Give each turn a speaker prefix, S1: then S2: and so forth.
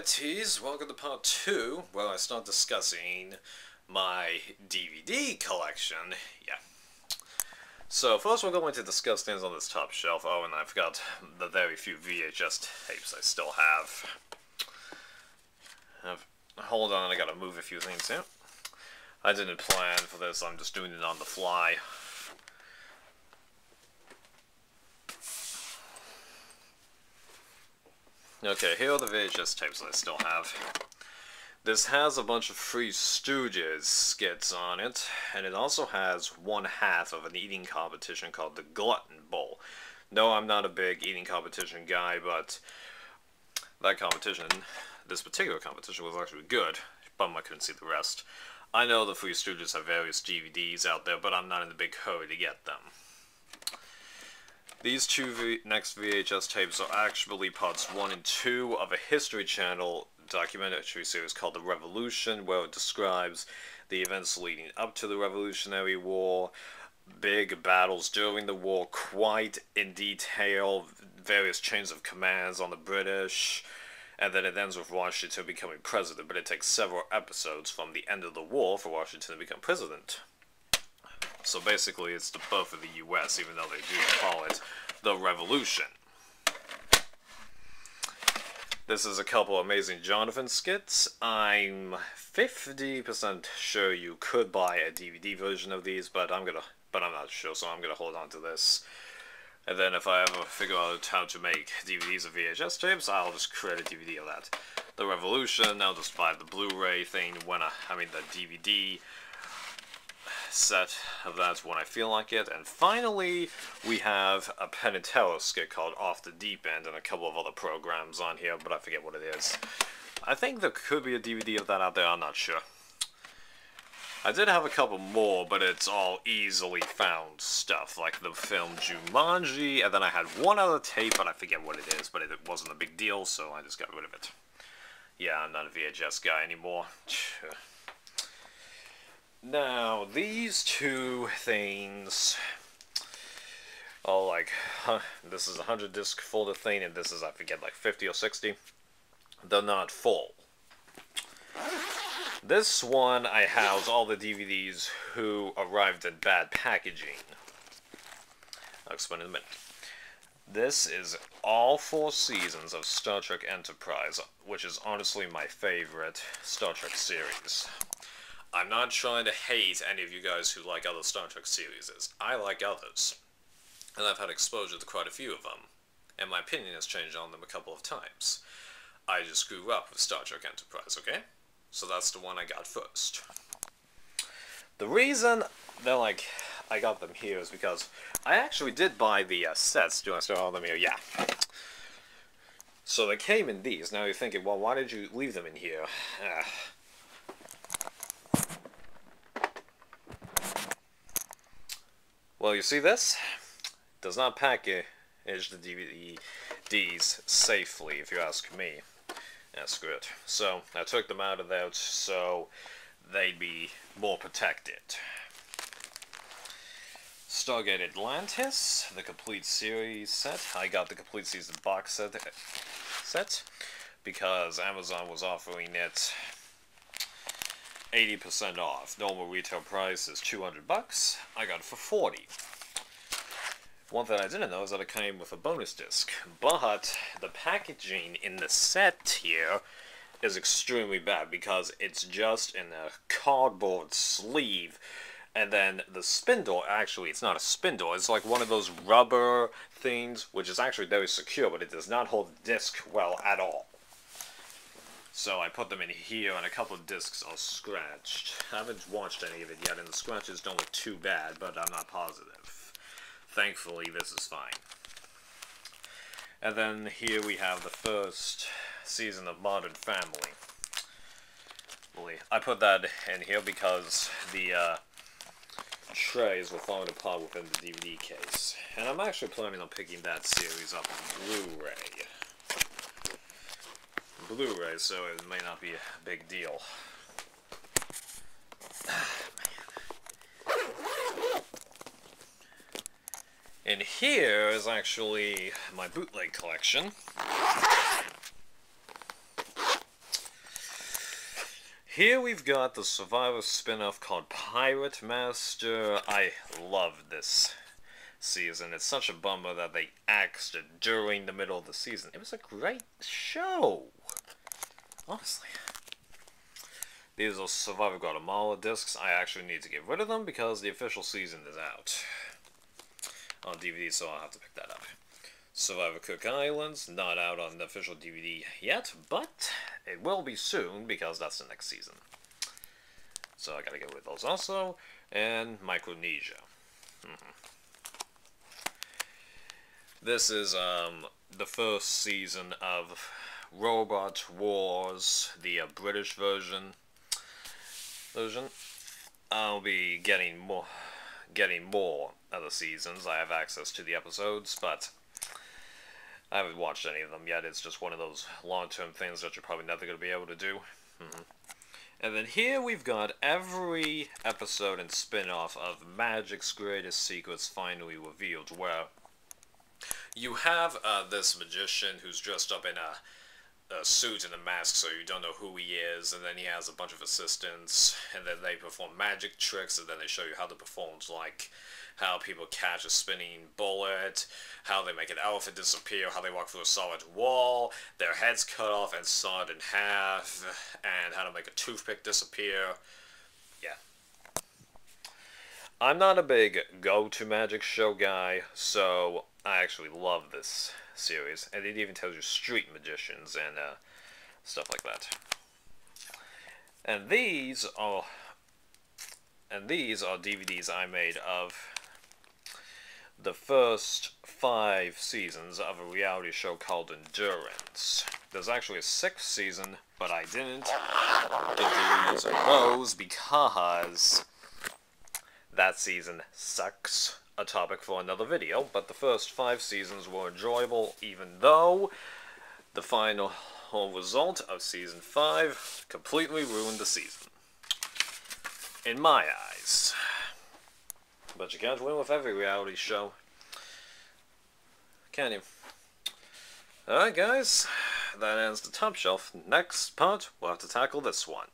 S1: Alrighties, welcome to part 2, where I start discussing my DVD collection. Yeah. So, first we're going to discuss things on this top shelf. Oh, and I forgot the very few VHS tapes I still have. Hold on, I gotta move a few things here. I didn't plan for this, I'm just doing it on the fly. Okay, here are the VHS tapes I still have. This has a bunch of Three Stooges skits on it, and it also has one half of an eating competition called the Glutton Bowl. No, I'm not a big eating competition guy, but that competition, this particular competition, was actually good. Bum I couldn't see the rest. I know the Three Stooges have various DVDs out there, but I'm not in a big hurry to get them. These two next VHS tapes are actually parts 1 and 2 of a History Channel documentary series called The Revolution, where it describes the events leading up to the Revolutionary War, big battles during the war quite in detail, various chains of commands on the British, and then it ends with Washington becoming president, but it takes several episodes from the end of the war for Washington to become president. So basically it's the birth of the US, even though they do call it the Revolution. This is a couple amazing Jonathan skits. I'm 50% sure you could buy a DVD version of these, but I'm not sure, so I'm gonna hold on to this. And then if I ever figure out how to make DVDs of VHS tapes, I'll just create a DVD of that. The Revolution, I'll just buy the Blu-ray thing when the DVD set of that when I feel like it. And finally, we have a Penn and Teller skit called Off the Deep End and a couple of other programs on here, but I forget what it is. I think there could be a DVD of that out there, I'm not sure. I did have a couple more, but it's all easily found stuff, like the film Jumanji, and then I had one other tape, but I forget what it is, but it wasn't a big deal, so I just got rid of it. Yeah, I'm not a VHS guy anymore. Now, these two things are like, this is a 100 disc folder thing, and this is, I forget, like 50 or 60. They're not full. This one, I house all the DVDs who arrived in bad packaging. I'll explain in a minute. This is all 4 seasons of Star Trek Enterprise, which is honestly my favorite Star Trek series. I'm not trying to hate any of you guys who like other Star Trek series. I like others. And I've had exposure to quite a few of them. And my opinion has changed on them a couple of times. I just grew up with Star Trek Enterprise, okay? So that's the one I got first. The reason I got them here is because I actually did buy the sets. Do I still have them here? Yeah. So they came in these. Now you're thinking, well, why did you leave them in here? Well, you see this? It does not package the DVDs safely, if you ask me. Yeah, screw it. So, I took them out of there so they'd be more protected. Stargate Atlantis, the complete series set. I got the complete season box set because Amazon was offering it 80% off. Normal retail price is $200. I got it for $40. One thing I didn't know is that it came with a bonus disc, but the packaging in the set here is extremely bad because it's just in a cardboard sleeve, and then the spindle, actually it's not a spindle, it's like one of those rubber things, which is actually very secure, but it does not hold the disc well at all. So I put them in here, and a couple of discs are scratched. I haven't watched any of it yet, and the scratches don't look too bad, but I'm not positive. Thankfully, this is fine. And then here we have the first season of Modern Family. I put that in here because the trays were falling apart within the DVD case. And I'm actually planning on picking that series up on Blu-ray, so it may not be a big deal. And here is actually my bootleg collection. Here we've got the Survivor spin-off called Pirate Master. I love this season. It's such a bummer that they axed it during the middle of the season. It was a great show. Honestly. These are Survivor Guatemala discs. I actually need to get rid of them because the official season is out on DVD, so I'll have to pick that up. Survivor Cook Islands, not out on the official DVD yet, but it will be soon because that's the next season. So I gotta get rid of those also. And Micronesia. This is the first season of Robot Wars, the British version. I'll be getting more of the seasons. I have access to the episodes, but I haven't watched any of them yet. It's just one of those long-term things that you're probably never going to be able to do. And then here we've got every episode and spin-off of Magic's Greatest Secrets finally revealed, where you have this magician who's dressed up in a suit and a mask, so you don't know who he is, and then he has a bunch of assistants, and then they perform magic tricks, and then they show you how the performs, like how people catch a spinning bullet, how they make an elephant disappear, how they walk through a solid wall, their heads cut off and sawed in half, and how to make a toothpick disappear. Yeah. I'm not a big go-to-magic show guy, so I actually love this series, and it even tells you street magicians and stuff like that. And these are DVDs I made of the first 5 seasons of a reality show called Endurance. There's actually a 6th season, but I didn't get DVDs of those because that season sucks. A topic for another video, but the first 5 seasons were enjoyable, even though the final result of season 5 completely ruined the season. In my eyes. But you can't win with every reality show, can you? Alright guys, that ends the top shelf. Next part, we'll have to tackle this one.